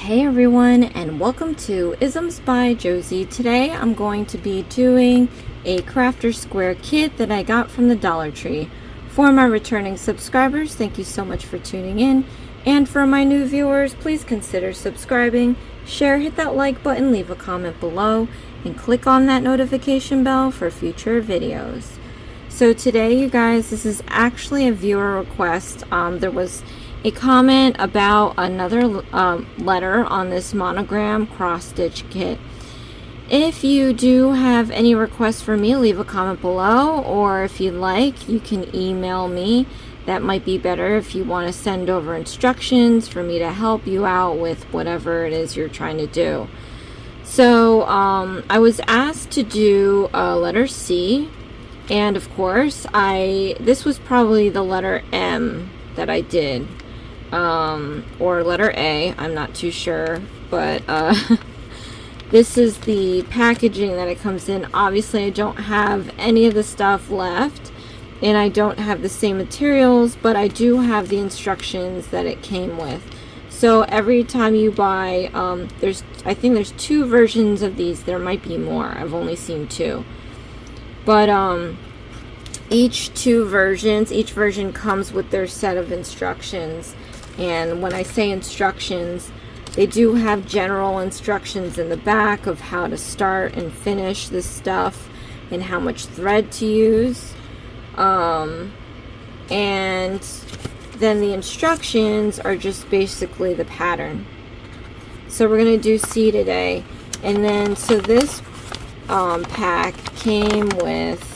Hey everyone, and welcome to Isms by Josie. Today I'm going to be doing a crafter square kit that I got from the Dollar Tree. For my returning subscribers, thank you so much for tuning in. And for my new viewers, please consider subscribing, share, hit that like button, leave a comment below, and click on that notification bell for future videos. So today, you guys, this is actually a viewer request. There was a comment about another letter on this Monogram cross-stitch kit. If you do have any requests for me, leave a comment below, or if you'd like, you can email me. That might be better if you want to send over instructions for me to help you out with whatever it is you're trying to do. So I was asked to do letter C, and of course this was probably the letter M that I did. Or letter A, I'm not too sure, but this is the packaging that it comes in. Obviously I don't have any of the stuff left, and I don't have the same materials, but I do have the instructions that it came with. So every time you buy, I think there's two versions of these. There might be more, I've only seen two, but each version comes with their set of instructions. And when I say instructions, they do have general instructions in the back of how to start and finish this stuff and how much thread to use. And then the instructions are just basically the pattern. So we're going to do C today. And then, so this pack came with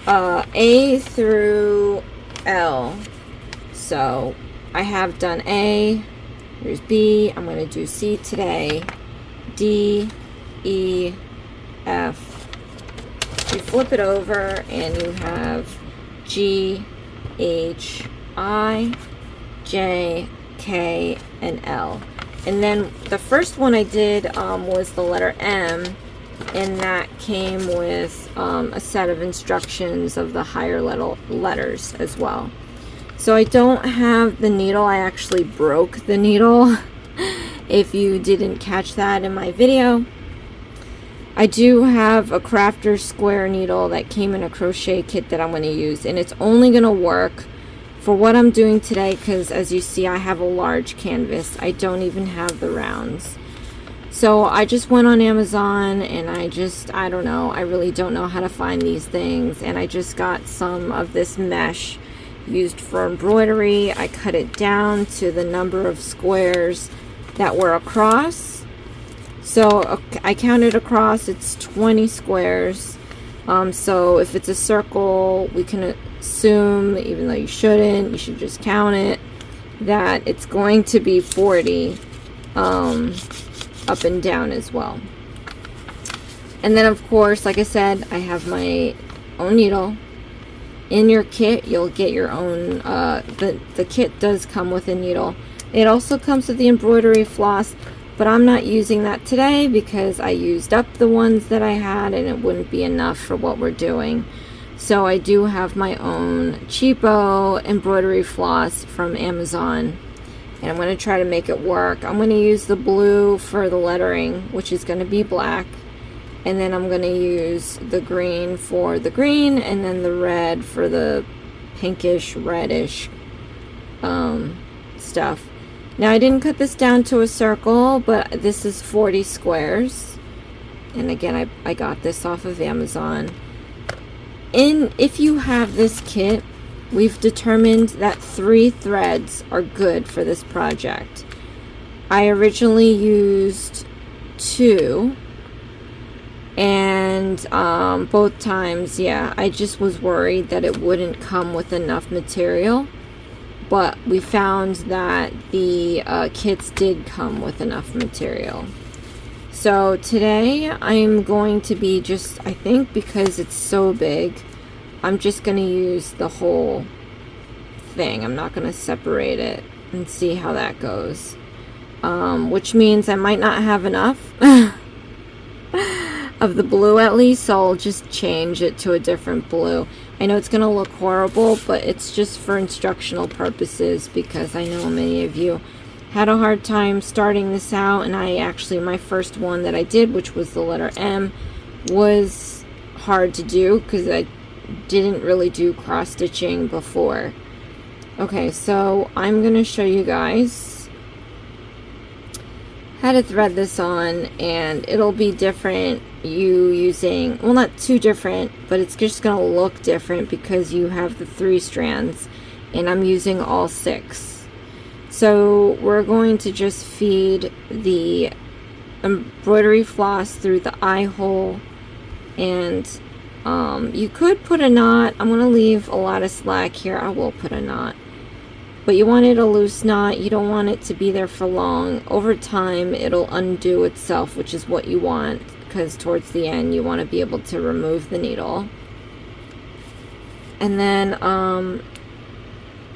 A through L. So I have done A, here's B, I'm going to do C today, D, E, F. You flip it over and you have G, H, I, J, K, and L. And then the first one I did was the letter M, and that came with a set of instructions of the higher letters as well. So I don't have the needle. I actually broke the needle if you didn't catch that in my video. I do have a crafter square needle that came in a crochet kit that I'm going to use, and it's only going to work for what I'm doing today because, as you see, I have a large canvas. I don't even have the rounds. So I just went on Amazon, and I don't know, I really don't know how to find these things, and I just got some of this mesh used for embroidery. I cut it down to the number of squares that were across. So I counted across, it's 20 squares. So if it's a circle, we can assume, even though you shouldn't, you should just count it, that it's going to be 40 up and down as well. And then of course, like I said, I have my own needle. In your kit, you'll get your own, the kit does come with a needle. It also comes with the embroidery floss, but I'm not using that today because I used up the ones that I had and it wouldn't be enough for what we're doing. So I do have my own cheapo embroidery floss from Amazon, and I'm going to try to make it work. I'm going to use the blue for the lettering, which is going to be black. And then I'm going to use the green for the green, and then the red for the pinkish, reddish stuff. Now I didn't cut this down to a circle, but this is 40 squares. And again, I got this off of Amazon. If you have this kit, we've determined that 3 threads are good for this project. I originally used 2. And both times, yeah, I just was worried that it wouldn't come with enough material, but we found that the kits did come with enough material. So today I'm going to be I think because it's so big, I'm just going to use the whole thing. I'm not going to separate it, and see how that goes, which means I might not have enough of the blue at least, so I'll just change it to a different blue. I know it's going to look horrible, but it's just for instructional purposes because I know many of you had a hard time starting this out, and I actually, my first one that I did, which was the letter M, was hard to do because I didn't really do cross stitching before. Okay, so I'm gonna show you guys how to thread this on, and it'll be different you using, well, not too different, but it's just gonna look different because you have the 3 strands and I'm using all 6. So we're going to just feed the embroidery floss through the eye hole, and you could put a knot. I'm going to leave a lot of slack here. I will put a knot, but you want it a loose knot. You don't want it to be there for long. Over time it'll undo itself, which is what you want, because towards the end you want to be able to remove the needle. And then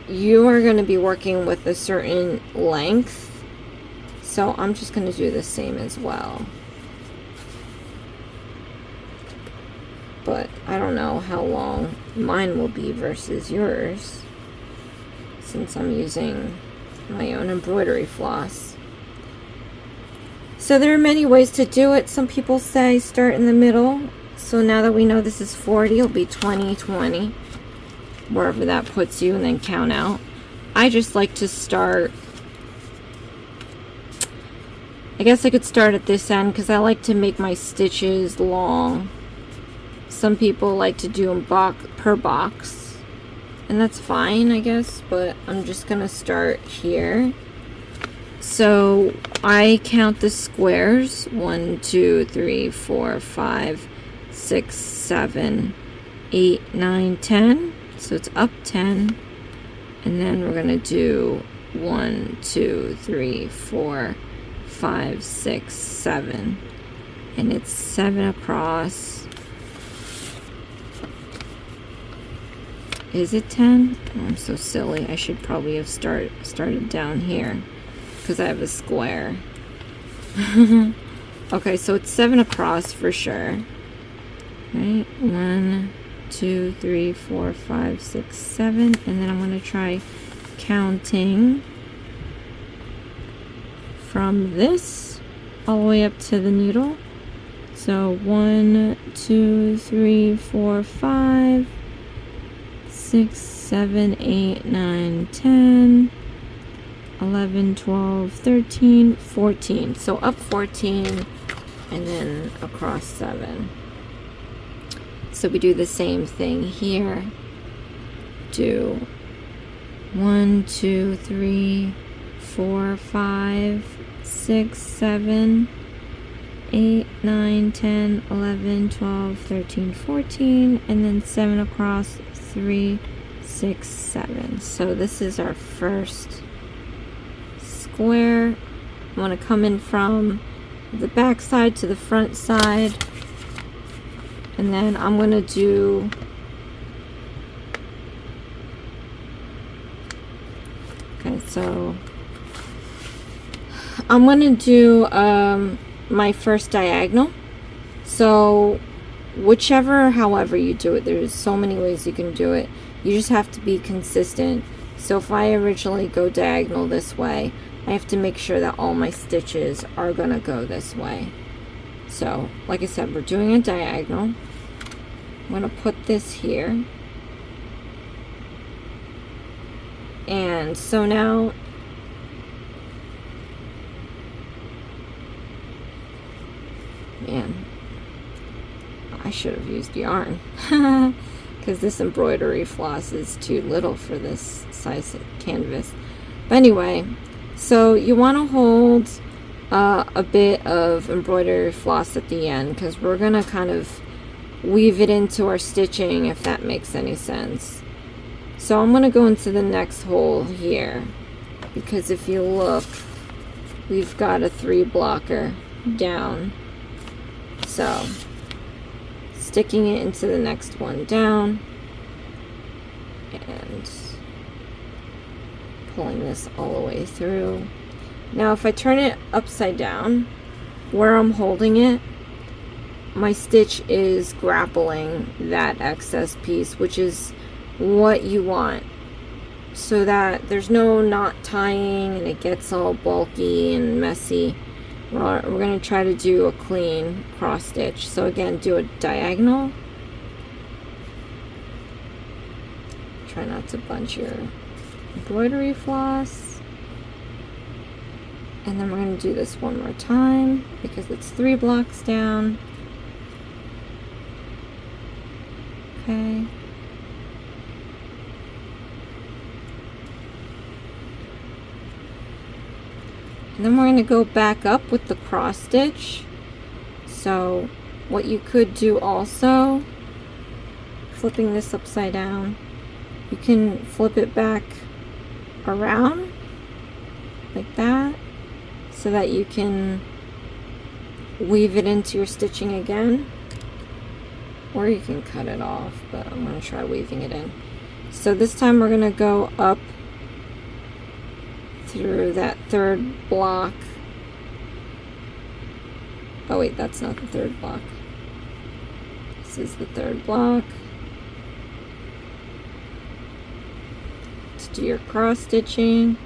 you are going to be working with a certain length, so I'm just going to do the same as well, but I don't know how long mine will be versus yours since I'm using my own embroidery floss. So there are many ways to do it. Some people say start in the middle, so now that we know this is 40, it'll be 20, 20, wherever that puts you, and then count out. I just like to start, I guess I could start at this end because I like to make my stitches long. Some people like to do them per box, and that's fine, I guess, but I'm just gonna start here. So I count the squares: 1, 2, 3, 4, 5, 6, 7, 8, 9, 10. So it's up 10, and then we're gonna do 1, 2, 3, 4, 5, 6, 7, and it's 7 across. Is it 10? Oh, I'm so silly. I should probably have started down here because I have a square. Okay, so it's 7 across for sure. Right? 1, 2, 3, 4, 5, 6, 7, and then I'm going to try counting from this all the way up to the needle. So 1, 2, 3, 4, 5, 6, 7, 8, 9, 10, 11, 12, 13, 14. So up 14 and then across 7. So we do the same thing here. Do 1, 2, 3, 4, 5, 6, 7, 8, 9, 10, 11, 12, 13, 14, and then 7 across, 3, 6, 7. So this is our first square. I want to come in from the back side to the front side, and then I'm going to do so I'm going to do my first diagonal. So however you do it, there's so many ways you can do it. You just have to be consistent. So if I originally go diagonal this way, I have to make sure that all my stitches are gonna go this way. So like I said, we're doing a diagonal. I'm gonna put this here, and so now man, I should have used yarn because this embroidery floss is too little for this size canvas. But anyway, so you want to hold a bit of embroidery floss at the end because we're going to kind of weave it into our stitching, if that makes any sense. So I'm going to go into the next hole here because if you look, we've got a 3 blocker down. So sticking it into the next one down and pulling this all the way through. Now if I turn it upside down, where I'm holding it, my stitch is grappling that excess piece, which is what you want. so that there's no knot tying and it gets all bulky and messy. We're going to try to do a clean cross stitch. So again, do a diagonal. Try not to bunch your embroidery floss. And then we're going to do this one more time because it's 3 blocks down. Okay. And then we're going to go back up with the cross stitch. So what you could do also, flipping this upside down, you can flip it back around like that so that you can weave it into your stitching again, or you can cut it off, but I'm going to try weaving it in. So this time we're going to go up through that 3rd block. Oh wait, that's not the 3rd block. This is the 3rd block. To do your cross stitching.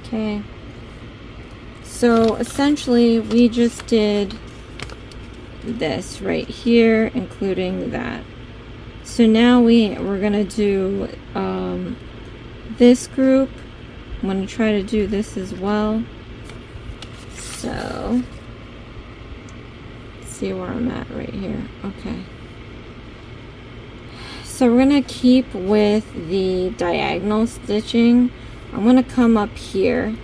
Okay, so essentially we just did this right here, including that. So now we're gonna do this group. I'm gonna try to do this as well. So let's see where I'm at right here. Okay. So we're gonna keep with the diagonal stitching. I'm going to come up here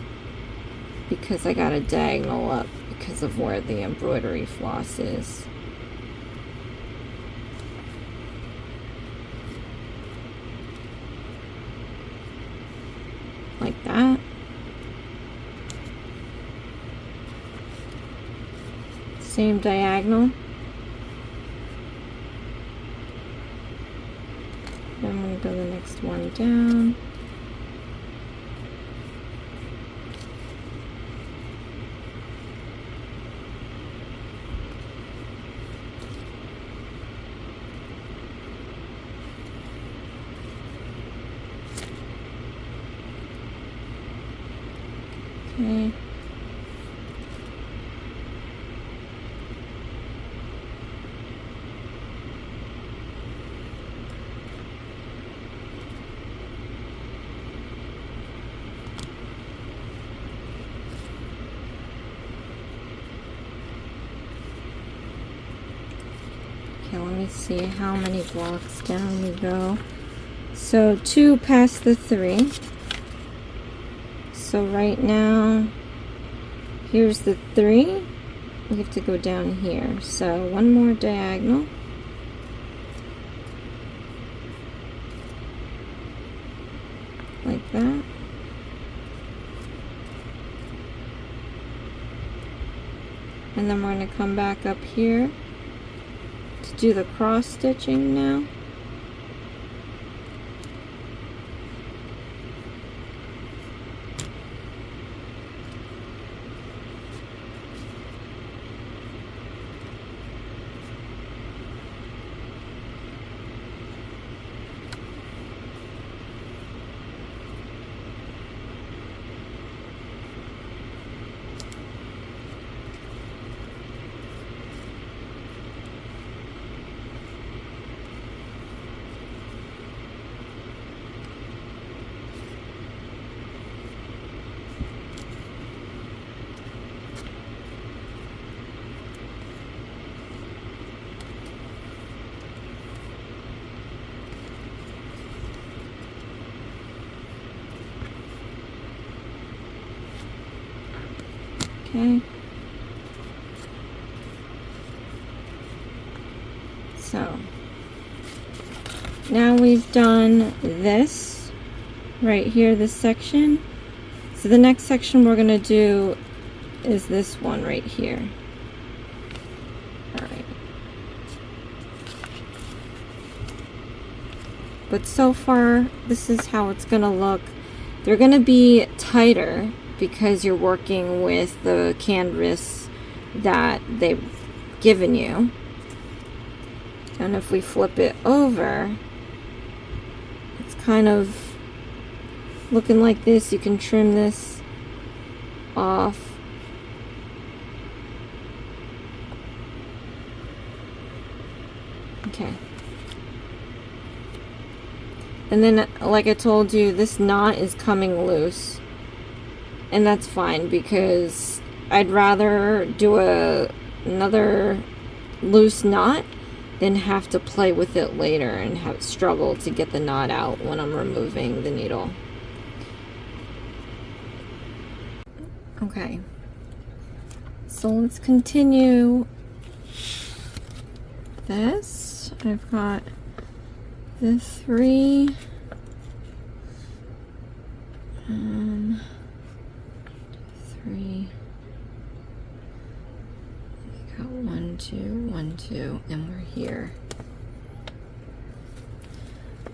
because I got a diagonal up because of where the embroidery floss is. Like that. Same diagonal. Then I'm going to go the next one down. Okay. Okay, let me see how many blocks down we go. So 2 past the 3. So right now, here's the 3. We have to go down here. So 1 more diagonal. Like that. And then we're going to come back up here to do the cross stitching now. Okay. So now we've done this right here, this section. So the next section we're going to do is this one right here. All right. But so far, this is how it's going to look. They're going to be tighter because you're working with the canvas that they've given you. And if we flip it over, it's kind of looking like this. You can trim this off. Okay. And then, like I told you, this knot is coming loose. And that's fine because I'd rather do another loose knot than have to play with it later and have struggle to get the knot out when I'm removing the needle. Okay, so let's continue this. I've got the 3 3. We got 1 2 1 2 and we're here.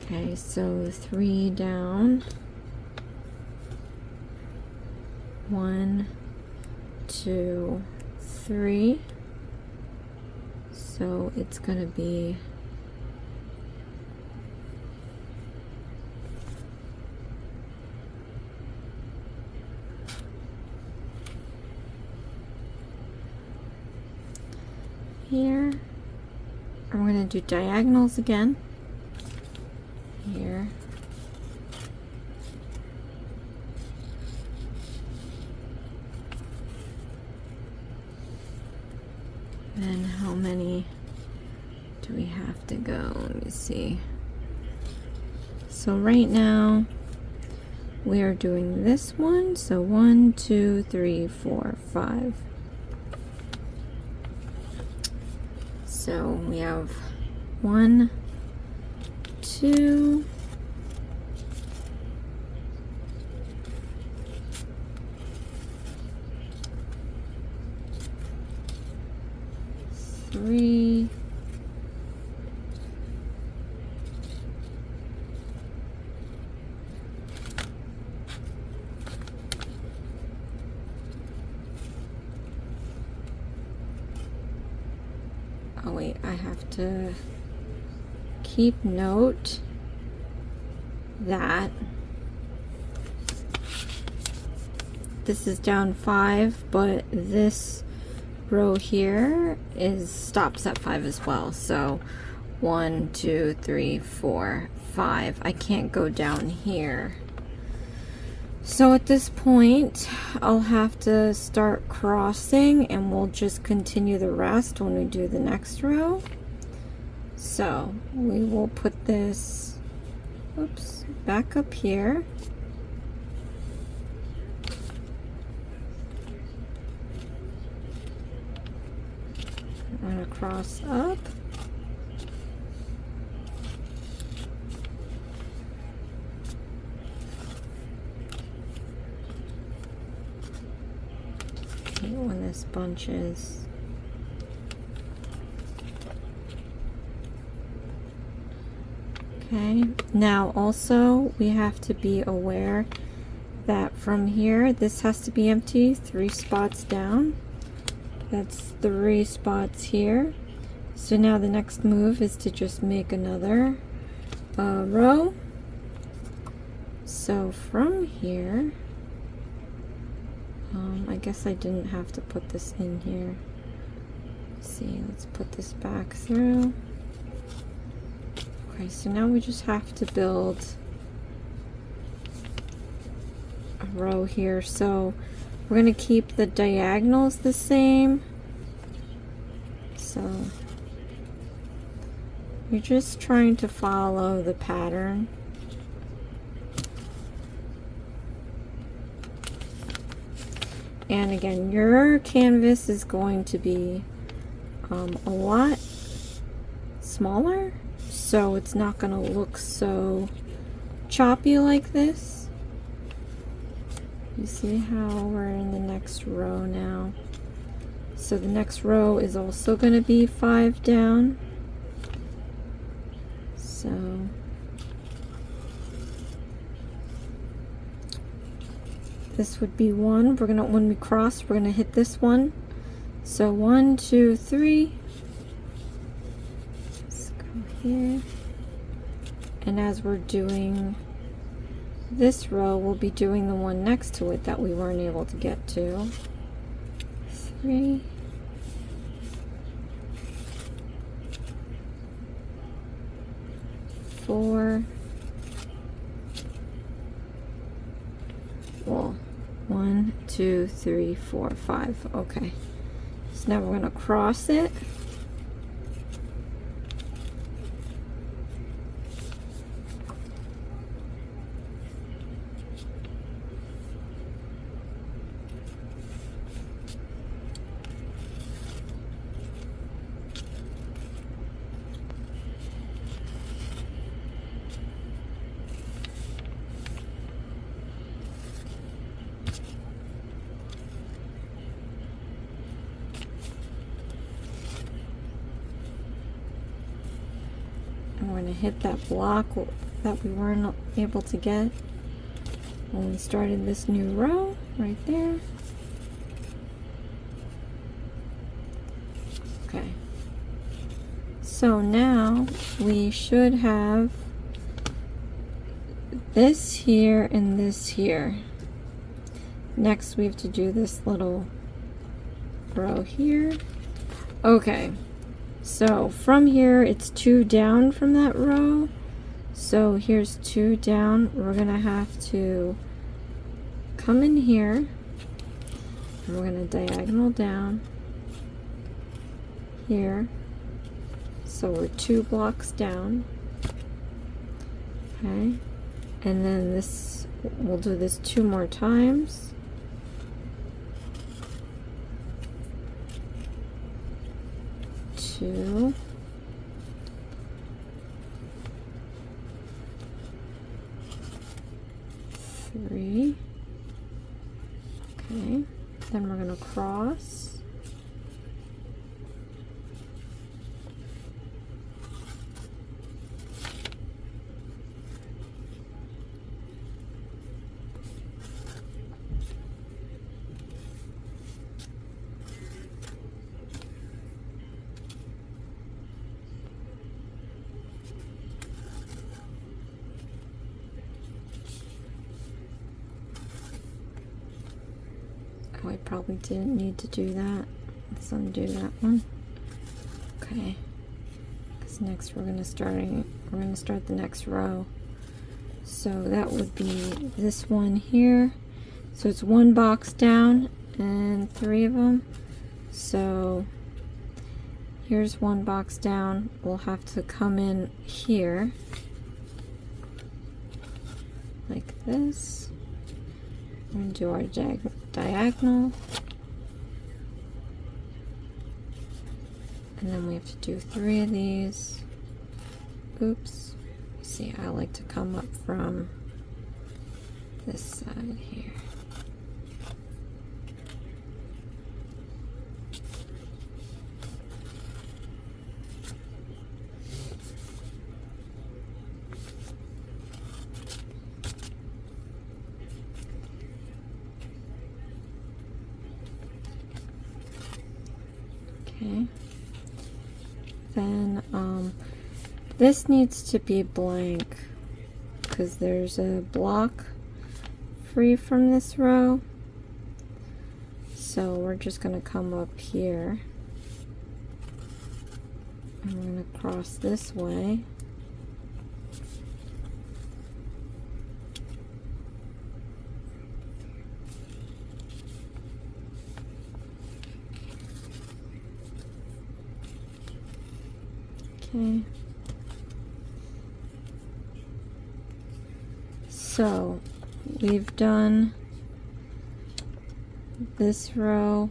Okay, so 3 down, 1 2 3. So it's gonna be here. I'm going to do diagonals again. Here. Then how many do we have to go? Let me see. So right now we are doing this one. So 1 2 3 4 5. So we have 1 2 3 Oh wait, I have to keep note that this is down 5, but this row here stops at 5 as well. So 1 2 3 4 5. I can't go down here. So at this point, I'll have to start crossing and we'll just continue the rest when we do the next row. So we will put this, oops, back up here. I'm going to cross up. When this bunches. Okay, now also we have to be aware that from here this has to be empty, 3 spots down. That's 3 spots here. So now the next move is to just make another row. So from here, I guess I didn't have to put this in here. Let's see, let's put this back through. Okay, so now we just have to build a row here. So we're going to keep the diagonals the same. So you're just trying to follow the pattern. And again, your canvas is going to be a lot smaller, so it's not going to look so choppy like this. You see how we're in the next row now? So the next row is also going to be 5 down. So this would be 1. We're gonna, when we cross, we're gonna hit this one. So 1, 2, 3. Let's go here. And as we're doing this row, we'll be doing the one next to it that we weren't able to get to. 3. 4. Well, 1, 2, 3, 4, 5. Okay. So now we're going to cross it. We're going to hit that block that we weren't able to get when we started this new row right there. Okay. So now we should have this here and this here. Next we have to do this little row here. Okay. So from here, it's 2 down from that row. So here's 2 down. We're gonna have to come in here, and we're gonna diagonal down here. So we're 2 blocks down. Okay, and then this, we'll do this 2 more times. 2, 3. Okay, then we're going to cross. Oh, I probably didn't need to do that. Let's undo that one. Okay. Because next we're gonna start the next row. So that would be this one here. So it's 1 box down and 3 of them. So here's 1 box down. We'll have to come in here like this. We're going to do our diagonal, and then we have to do 3 of these. Oops. See, I like to come up from this side here. Okay, then this needs to be blank because there's a block free from this row. So we're just going to come up here and we're going to cross this way. Okay. So we've done this row.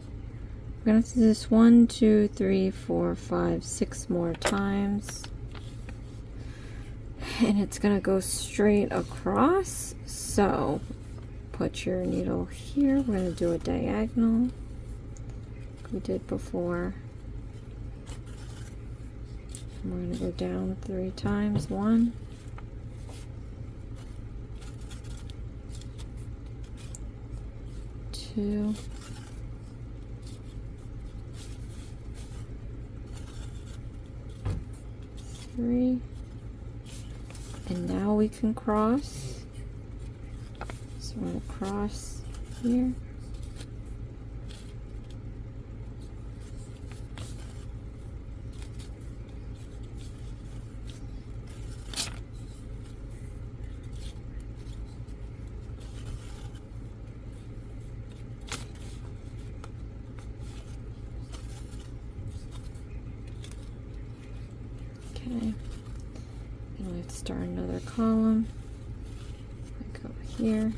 We're gonna have to do this 1, 2, 3, 4, 5, 6 more times. and it's gonna go straight across. So put your needle here. We're gonna do a diagonal like we did before. And we're gonna go down 3 times. 1, 2, 3, and now we can cross. So we're going to cross here. Okay. And we have to start another column. I go here.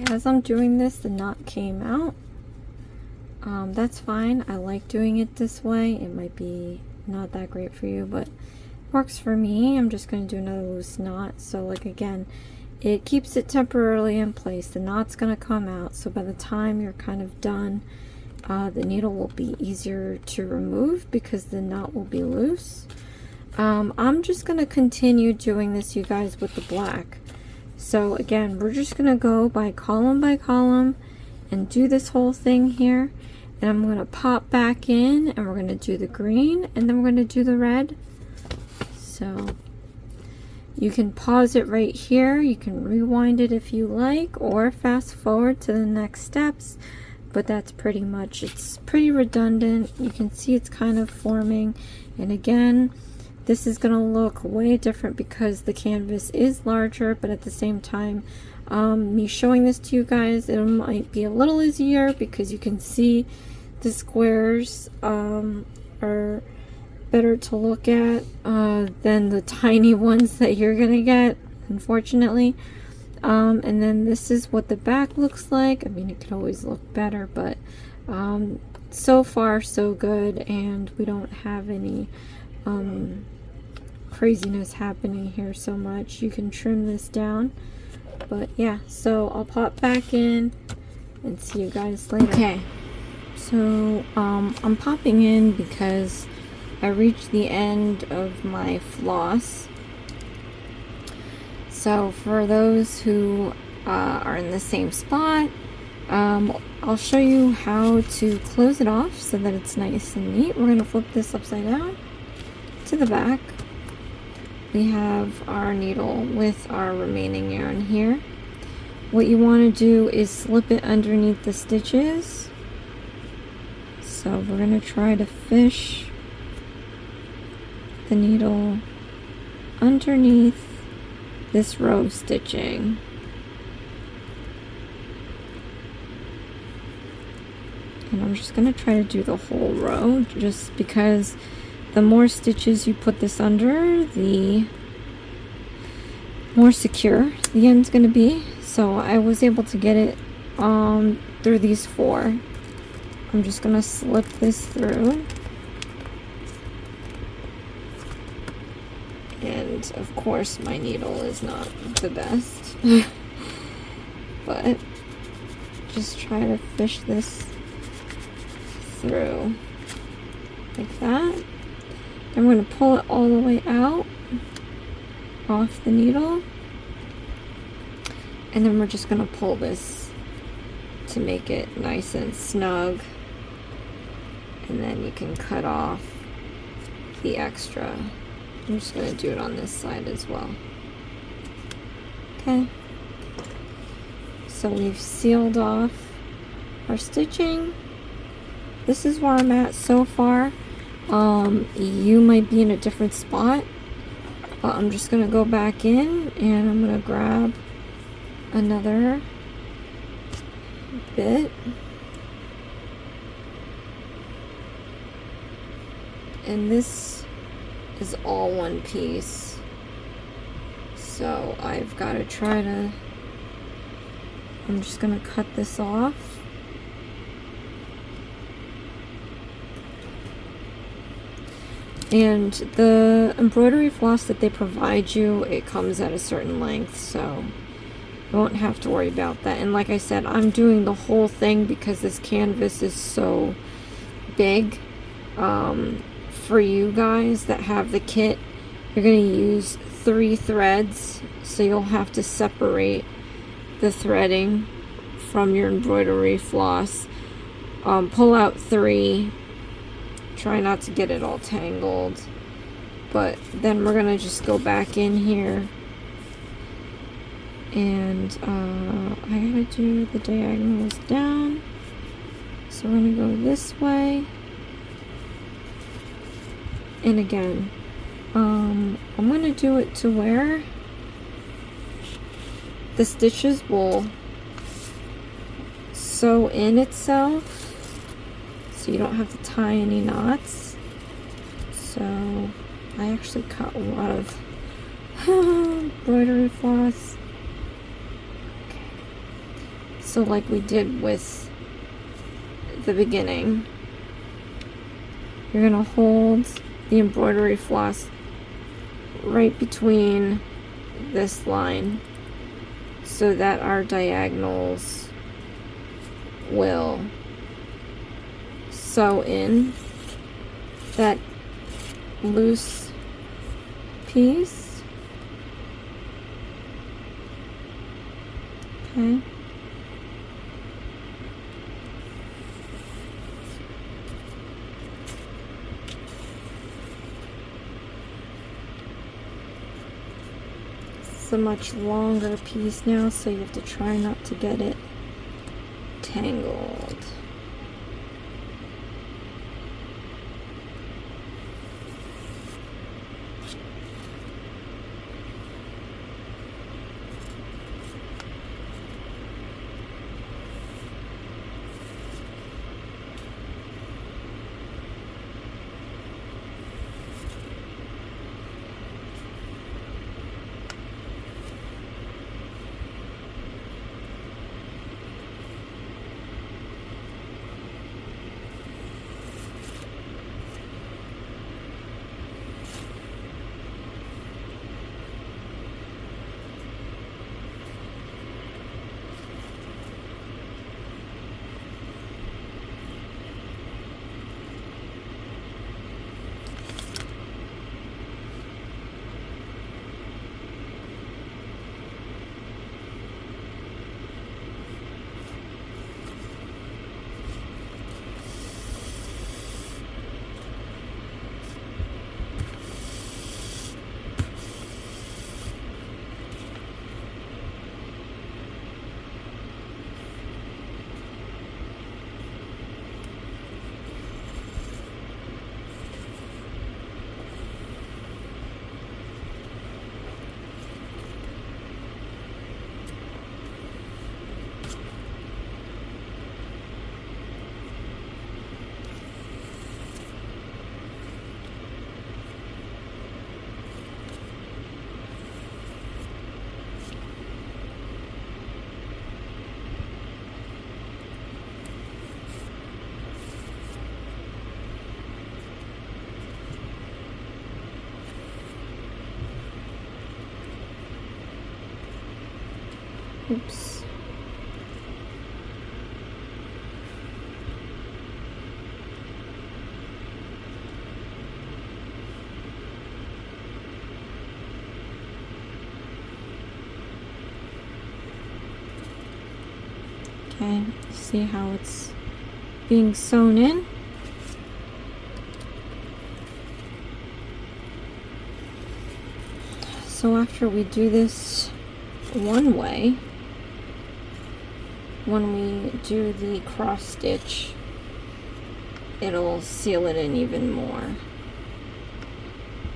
As I'm doing this, the knot came out. That's fine. I like doing it this way. It might be not that great for you, but it works for me. I'm just going to do another loose knot. So like again, it keeps it temporarily in place. The knot's going to come out. So by the time you're kind of done, the needle will be easier to remove because the knot will be loose. I'm just going to continue doing this, you guys, with the black. So again, we're just gonna go by column and do this whole thing here, and I'm gonna pop back in and we're gonna do the green and then we're gonna do the red. So you can pause it right here, you can rewind it if you like, or fast forward to the next steps, but that's pretty much, it's pretty redundant. You can see it's kind of forming, and again, this is going to look way different because the canvas is larger, but at the same time, me showing this to you guys, it might be a little easier because you can see the squares are better to look at than the tiny ones that you're going to get, unfortunately. And then this is what the back looks like. I mean, it could always look better, but so far so good, and we don't have any craziness happening here so much. You can trim this down, but yeah, so I'll pop back in and see you guys later. Okay, so I'm popping in because I reached the end of my floss. So for those who are in the same spot, I'll show you how to close it off so that it's nice and neat. We're going to flip this upside down to the back. We have our needle with our remaining yarn here. What you want to do is slip it underneath the stitches. So we're going to try to fish the needle underneath this row stitching. And I'm just going to try to do the whole row, just because the more stitches you put this under, the more secure the end's going to be. So I was able to get it through these 4. I'm just going to slip this through. And of course my needle is not the best, but just try to fish this through like that. I'm going to pull it all the way out off the needle, and then we're just going to pull this to make it nice and snug, and then you can cut off the extra. I'm just going to do it on this side as well. Okay, so we've sealed off our stitching. This is where I'm at so far. You might be in a different spot, but I'm just going to go back in and I'm going to grab another bit, and this is all one piece, so I've got to try to, I'm just going to cut this off. And the embroidery floss that they provide you, it comes at a certain length, so you won't have to worry about that. And like I said, I'm doing the whole thing because this canvas is so big. For you guys that have the kit, you're going to use 3 threads, so you'll have to separate the threading from your embroidery floss. Pull out 3. Try not to get it all tangled, but then we're gonna just go back in here, and I gotta do the diagonals down, so we're gonna go this way, and again I'm gonna do it to where the stitches will sew in itself, so you don't have to tie any knots. So I actually cut a lot of embroidery floss. Okay. So like we did with the beginning, you're gonna hold the embroidery floss right between this line so that our diagonals will sew in that loose piece. Okay. It's a much longer piece now, so you have to try not to get it tangled. Oops. Okay, see how it's being sewn in. So after we do this one way, when we do the cross stitch, it'll seal it in even more.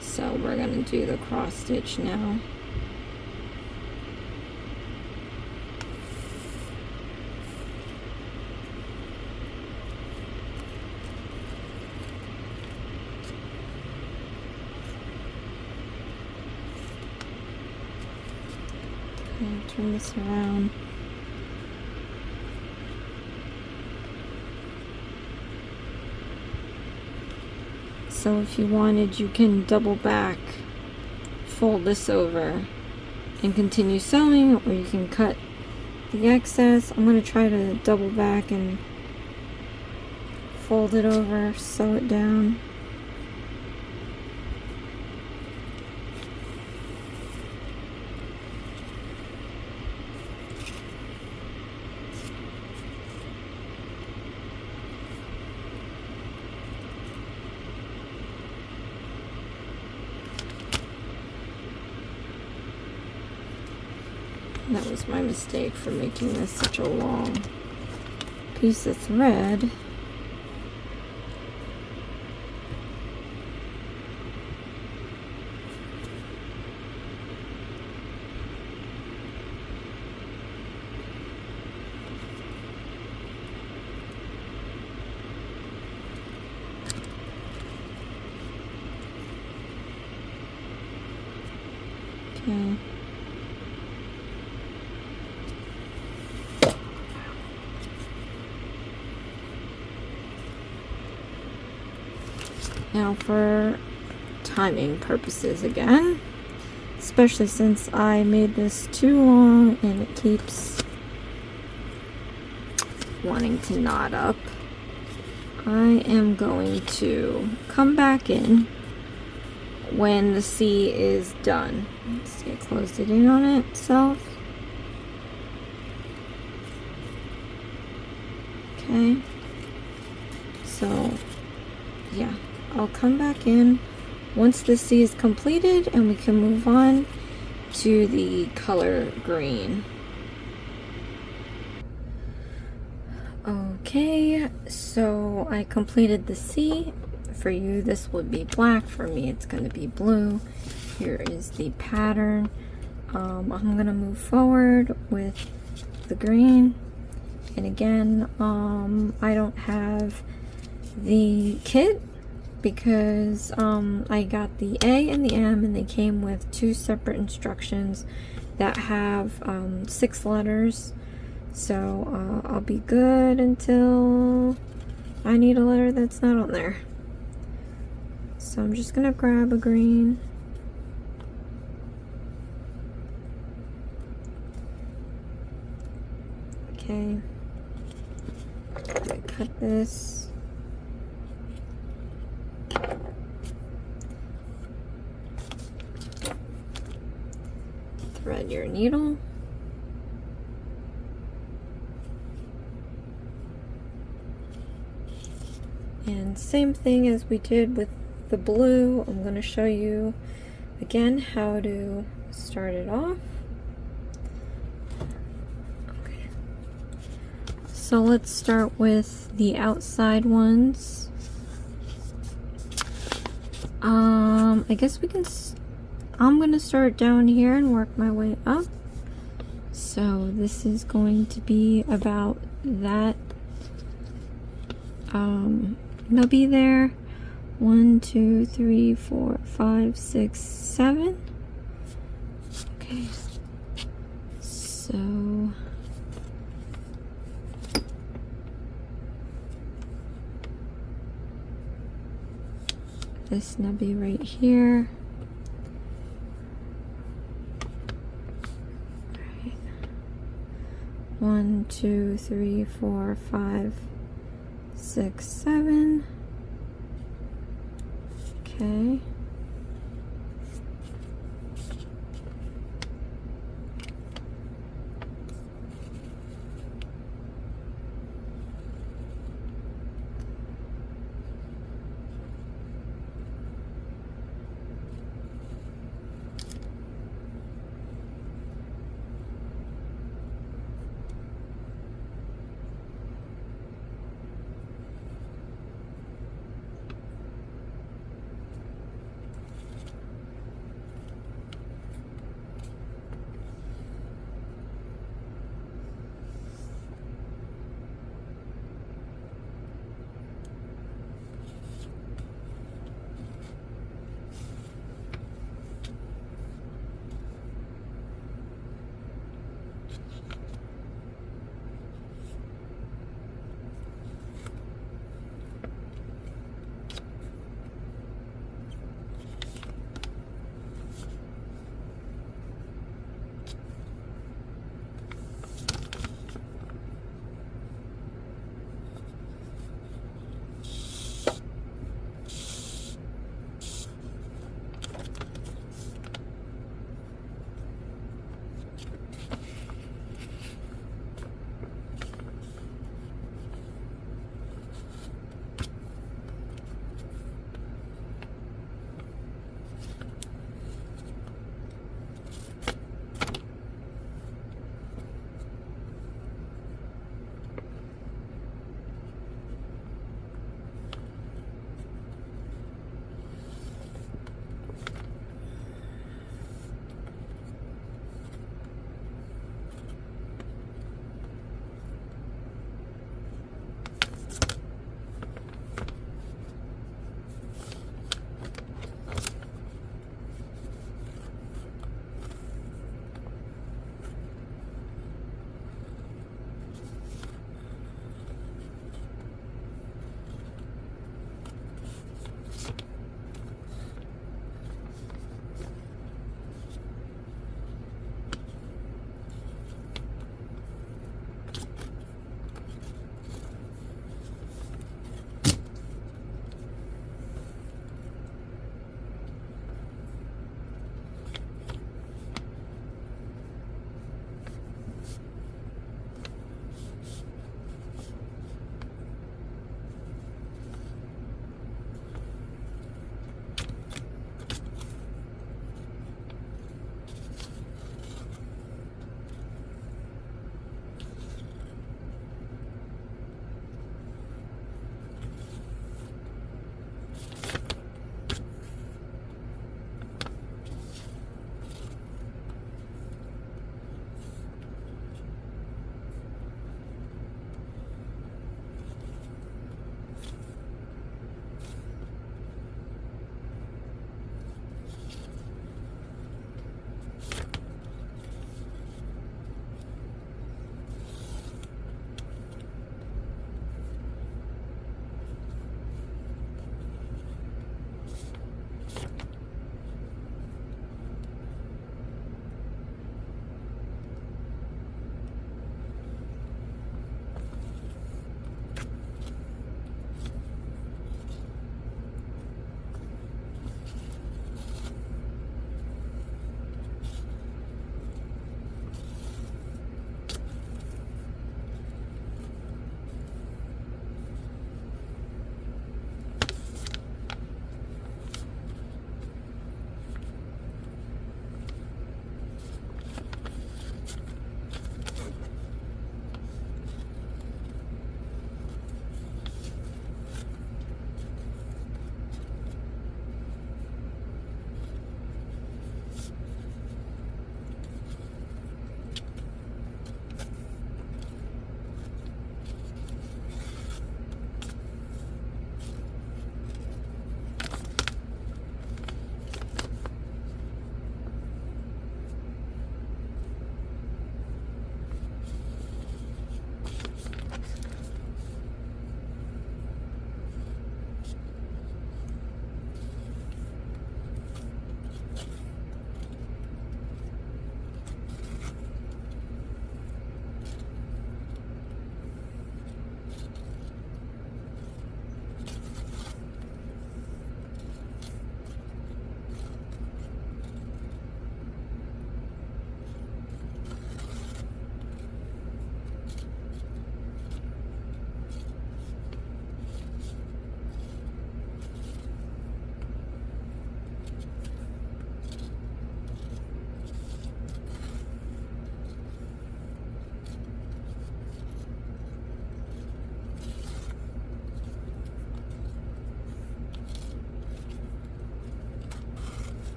So we're going to do the cross stitch now. Okay, turn this around. So if you wanted, you can double back, fold this over, and continue sewing, or you can cut the excess. I'm going to try to double back and fold it over, sew it down. That was my mistake for making this such a long piece of thread. Okay. Now for timing purposes again, especially since I made this too long and it keeps wanting to knot up, I am going to come back in when the C is done. Let's see, it closed it in on itself. Okay, so yeah, I'll come back in once the C is completed and we can move on to the color green. Okay, so I completed the C. For you, this would be black. For me, it's going to be blue. Here is the pattern. I'm going to move forward with the green. And again, I don't have the kit because I got the A and the M and they came with two separate instructions that have 6 letters. So I'll be good until I need a letter that's not on there. So I'm just gonna grab a green. Okay. I'm gonna cut this. Thread your needle. And same thing as we did with the blue, I'm going to show you again how to start it off. Okay. So let's start with the outside ones. I guess we can, I'm going to start down here and work my way up. So this is going to be about that nubby there. 1, 2, 3, 4, 5, 6, 7. Okay. So this nubby right here. Right. 1, 2, 3, 4, 5, 6, 7. Okay.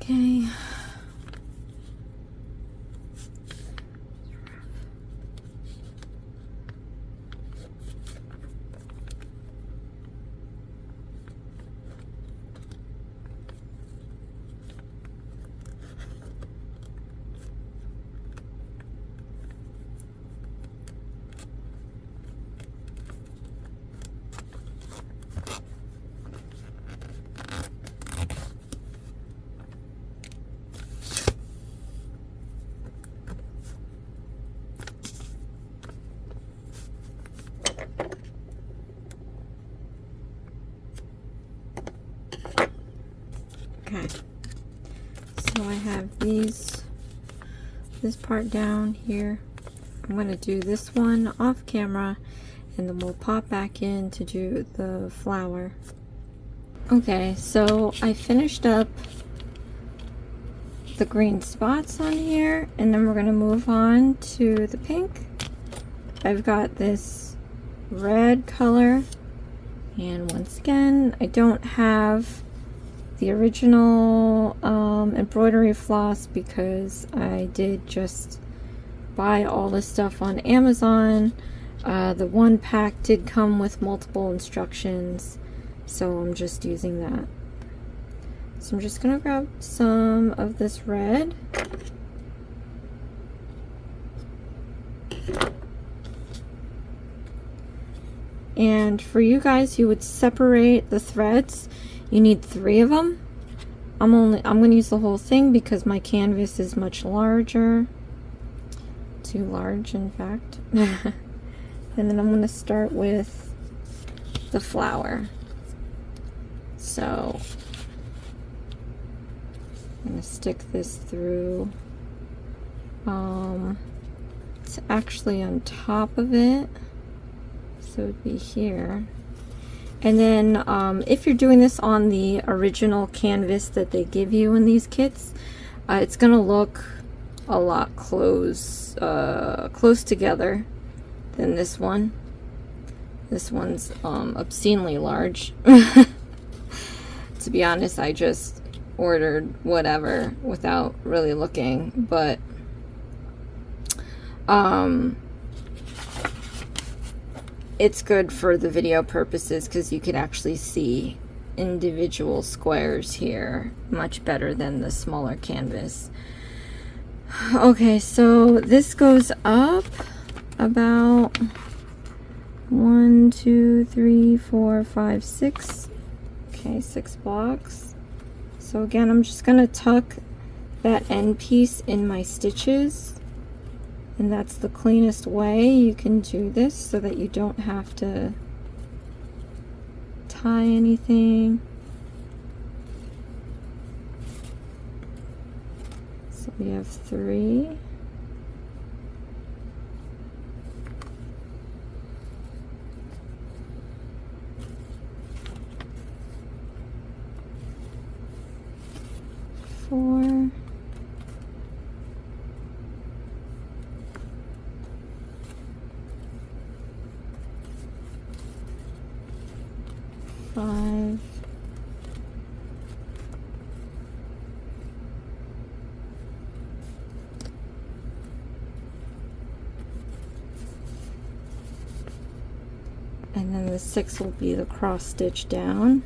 Okay. Okay, so I have this part down here. I'm going to do this one off camera, and then we'll pop back in to do the flower. Okay, so I finished up the green spots on here, and then we're going to move on to the pink. I've got this red color, and once again, I don't have the original embroidery floss because I did just buy all this stuff on Amazon. The one pack did come with multiple instructions, so I'm just using that. So I'm just gonna grab some of this red. And for you guys who would separate the threads, you need 3 of them. I'm going to use the whole thing because my canvas is much larger. Too large, in fact. And then I'm going to start with the flower. So I'm going to stick this through. It's actually on top of it, so it would be here. And then if you're doing this on the original canvas that they give you in these kits, it's gonna look a lot close together than this one. This one's obscenely large. To be honest, I just ordered whatever without really looking, but it's good for the video purposes because you could actually see individual squares here much better than the smaller canvas. Okay, so this goes up about 1, 2, 3, 4, 5, 6. Okay, 6 blocks. So again, I'm just gonna tuck that end piece in my stitches. And that's the cleanest way you can do this so that you don't have to tie anything. So we have 3. Four. 5. And then the 6 will be the cross stitch down.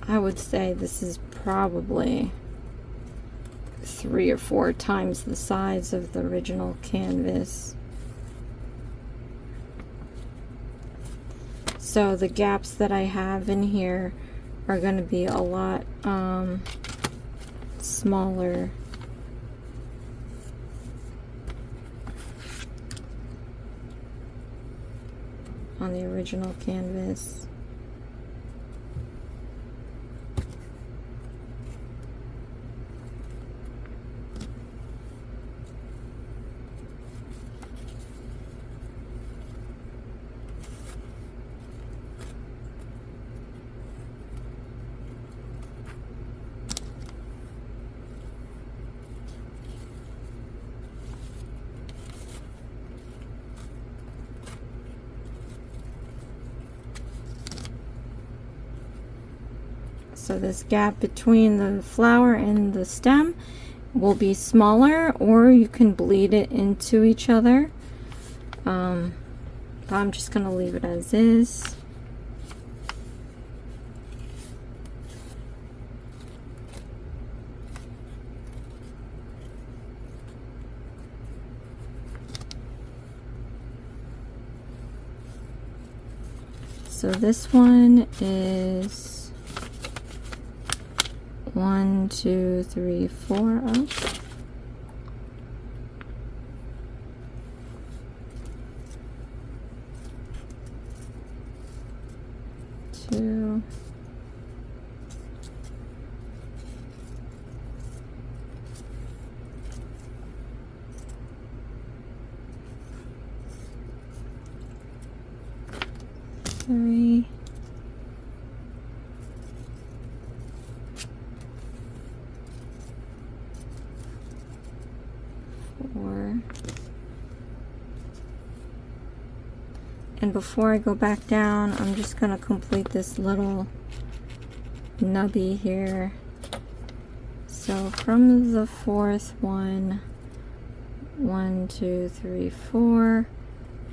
I would say this is probably 3 or 4 times the size of the original canvas. So the gaps that I have in here are going to be a lot smaller. On the original canvas. So this gap between the flower and the stem will be smaller, or you can bleed it into each other. But I'm just going to leave it as is. So this one is 1, 2, 3, 4 up. 2. 3. 4. And before I go back down, I'm just going to complete this little nubby here. So from the fourth one, 1, 2, 3, 4,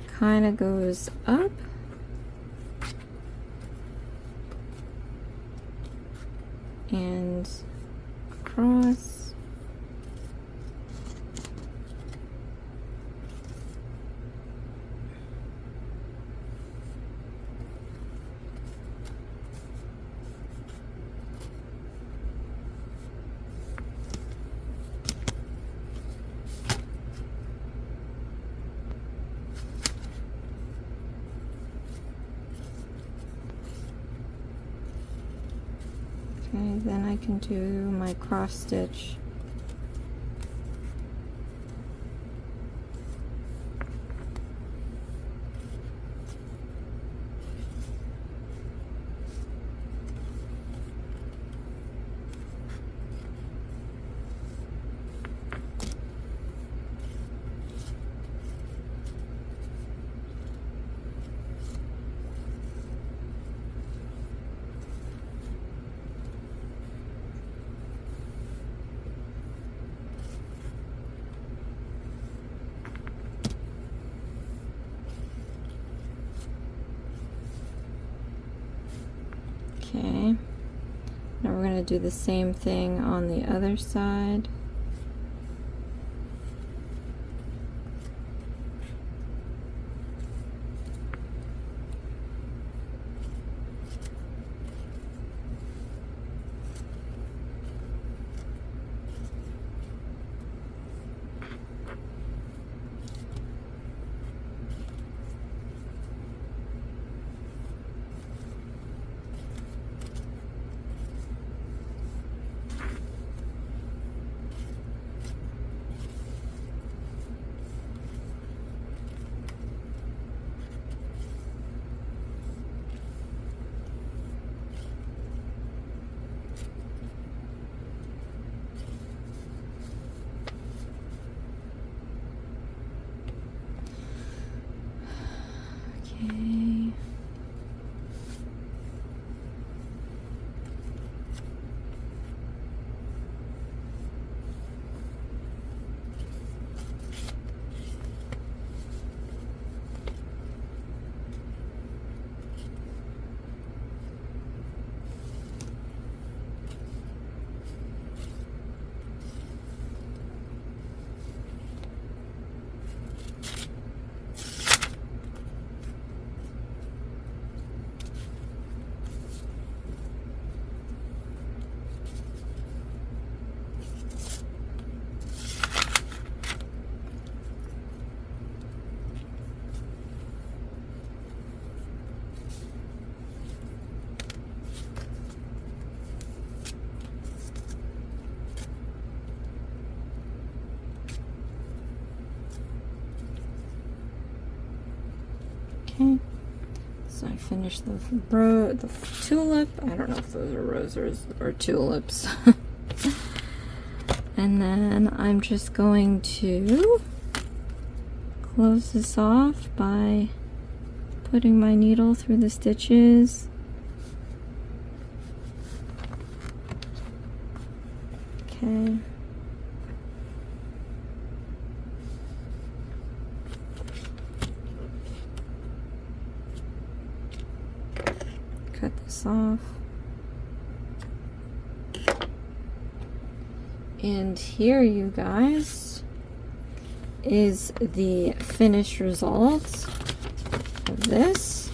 kind of goes up. And across. Okay, then I can do my cross stitch. Okay, now we're going to do the same thing on the other side. Okay. Okay, so I finished the tulip. I don't know if those are roses or tulips. And then I'm just going to close this off by putting my needle through the stitches. Okay. Cut this off. And here, you guys, is the finished result of this.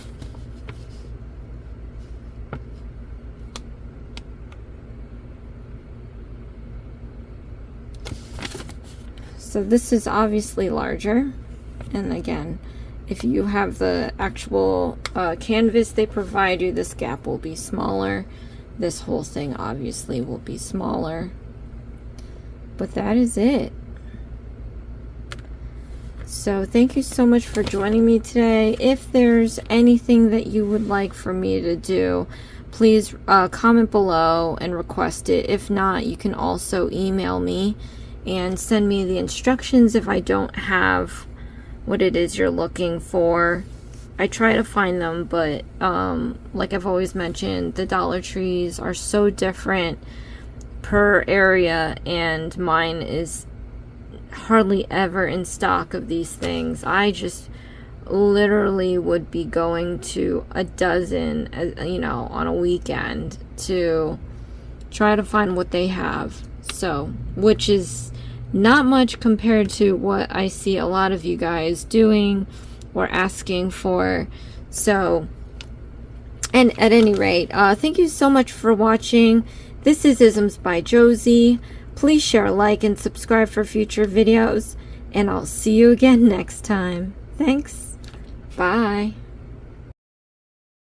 So this is obviously larger, and again, if you have the actual canvas they provide you, this gap will be smaller. This whole thing obviously will be smaller, but that is it. So thank you so much for joining me today. If there's anything that you would like for me to do, please comment below and request it. If not, you can also email me and send me the instructions if I don't have what it is you're looking for. I try to find them, but like I've always mentioned, the Dollar Trees are so different per area, and mine is hardly ever in stock of these things. I just literally would be going to a dozen, you know, on a weekend to try to find what they have. So, which is not much compared to what I see a lot of you guys doing or asking for. So, and at any rate, thank you so much for watching. This is Isms by Josie. Please share, like, and subscribe for future videos, and I'll see you again next time. Thanks. Bye.